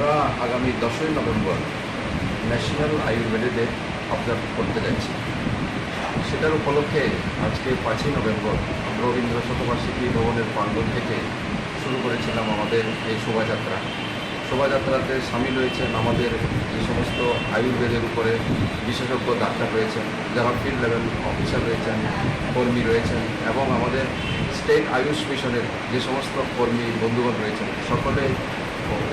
আমরা আগামী 10ই November national Ayurveda day observe করতে যাচ্ছি। সেটার উপলক্ষে আজকে 5ই নভেম্বর রবীন্দ্র শতবার্ষিকী ভবনের প্রাঙ্গণ থেকে শুরু করেছিলাম আমাদের এই শোভাযাত্রা। শোভাযাত্রাতে সামিল হয়েছেন আমাদের যে সমস্ত আয়ুর্বেদের উপরে বিশেষজ্ঞ ডাক্তার রয়েছেন, যারা ফিল্ড লেভেল অফিসার রয়েছেন, কর্মী রয়েছেন, এবং আমাদের স্টেট আয়ুষ মিশনের যে সমস্ত কর্মী বন্ধুগণ রয়েছেন, সকলে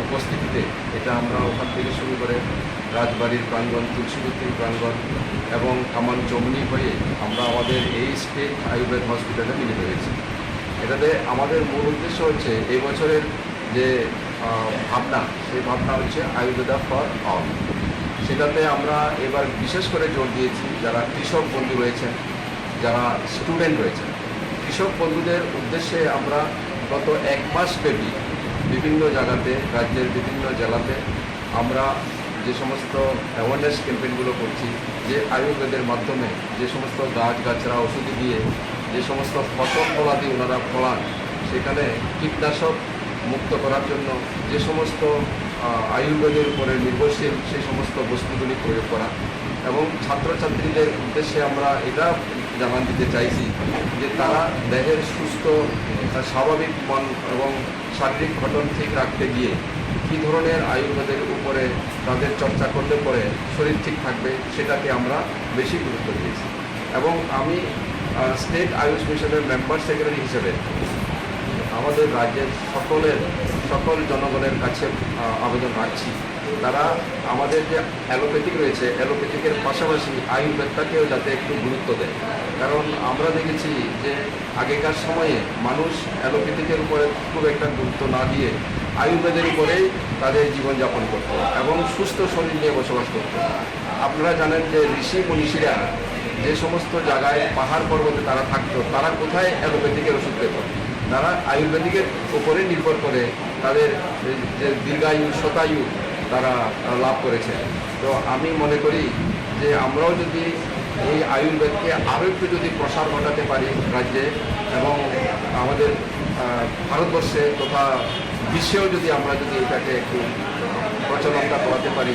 উপস্থিতিতে এটা আমরা ওখান থেকে শুরু করে রাজবাড়ির প্রাঙ্গণ, তুলসীবতীর প্রাঙ্গণ এবং কামান জমনি হয়ে আমরা আমাদের এই স্টেট আয়ুর্বেদ হসপিটালে মিলিত হয়েছি। এটাতে আমাদের মূল উদ্দেশ্য হচ্ছে এই বছরের যে ভাবনা, সেই ভাবনা হচ্ছে আয়ুর্বেদা ফর অল। সেটাতে আমরা এবার বিশেষ করে জোর দিয়েছি যারা কৃষক বন্ধু রয়েছেন, যারা স্টুডেন্ট রয়েছেন। কৃষক বন্ধুদের উদ্দেশ্যে আমরা গত 1 মাস ব্যাপী বিভিন্ন জায়গাতে, রাজ্যের বিভিন্ন জেলাতে আমরা যে সমস্ত অ্যাওয়ারনেস ক্যাম্পেইনগুলো করছি, যে আয়ুর্বেদের মাধ্যমে যে সমস্ত গাছগাছরা ওষুধ দিয়ে যে সমস্ত ফসল ফলাদি ওনারা ফলান, সেখানে কীটনাশক মুক্ত করার জন্য যে সমস্ত আয়ুর্বেদের উপরে নির্ভরশীল সেই সমস্ত বস্তুগুলি প্রয়োগ করা, এবং ছাত্রছাত্রীদের উদ্দেশ্যে আমরা এটা জানান দিতে চাইছি যে তারা দেহের সুস্থ স্বাভাবিক মন এবং শারীরিক গঠন ঠিক রাখতে গিয়ে কী ধরনের আয়ুর্বেদের উপরে তাদের চর্চা করলে পরে শরীর ঠিক থাকবে, সেটাকে আমরা বেশি গুরুত্ব দিয়েছি। এবং আমি স্টেট আয়ুষ মিশনের মেম্বার সেক্রেটারি হিসেবে আমাদের রাজ্যের সকল জনগণের কাছে আবেদন রাখছি, তারা আমাদের যে অ্যালোপ্যাথিক রয়েছে, অ্যালোপ্যাথিকের পাশাপাশি আয়ুর্বেদটাকেও যাতে একটু গুরুত্ব দেয়। কারণ আমরা দেখেছি যে আগেকার সময়ে মানুষ অ্যালোপ্যাথিকের উপরে খুব একটা গুরুত্ব না দিয়ে আয়ুর্বেদের উপরেই তাদের জীবনযাপন করত এবং সুস্থ শরীর নিয়ে বসবাস করত। আপনারা জানেন যে ঋষি মনীষীরা যে সমস্ত জায়গায় পাহাড় পর্বতে তারা থাকতো, তারা কোথায় অ্যালোপ্যাথিকের ওষুধ পেত? তারা আয়ুর্বেদিকের উপরে নির্ভর করে তাদের যে দীর্ঘায়ু, শতায়ু তারা লাভ করেছে। তো আমি মনে করি যে আমরাও যদি এই আয়ুর্বেদকে আরও একটু যদি প্রসার ঘটাতে পারি রাজ্যে এবং আমাদের ভারতবর্ষে তথা বিশ্বেও যদি আমরা যদি এটাকে একটু প্রচলনটা করাতে পারি,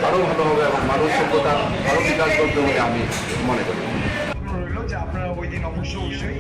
আরও ভালো হবে এবং মানব সভ্যতার আরও বিকাশ করতে বলে আমি মনে করি। আপনারা ওই দিন অবশ্যই